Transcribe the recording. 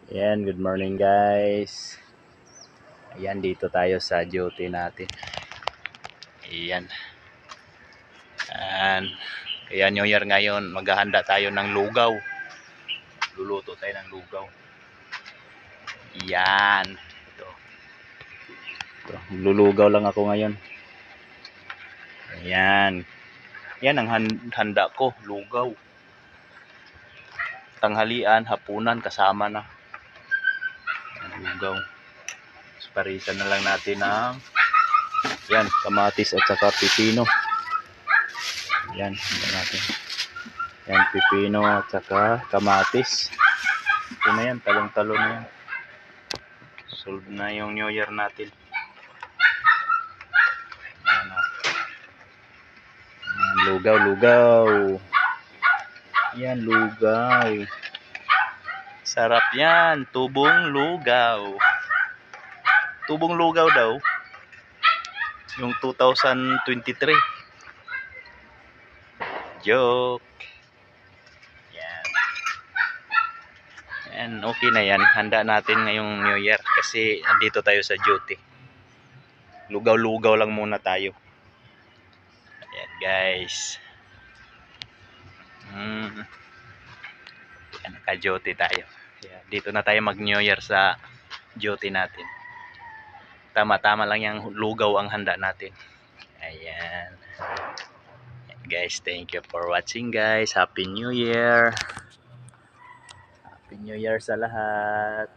Ayan, good morning guys. Ayan, dito tayo sa duty natin. Ayan. Ayan, New Year ngayon. Maghahanda tayo ng lugaw. Luluto tayo ng lugaw. Ayan. Ito. Lulugaw lang ako ngayon. Ayan. Yan ang handa ko, lugaw. Tanghalian, hapunan, kasama na. Lugaw. Parisan na lang natin ng yan, kamatis at saka pipino. Yan, natin. Yan, pipino at saka kamatis. Ito na yan, talong-talong na yan. Solve na yung New Year natin. Ano. Yan, lugaw. Yan, lugaw. Sarap yan, tubong lugaw. Tubong lugaw daw. Yung 2023. Joke. Yan, okay na yan. Handa natin ngayong New Year kasi andito tayo sa duty. Lugaw-lugaw lang muna tayo. Ayan guys. Yan, naka-duty tayo. Yan, dito na tayo mag-New Year sa duty natin. Tama-tama lang yung lugaw ang handa natin. Ayan. Ayan guys, thank you for watching guys. Happy New Year. Happy New Year sa lahat.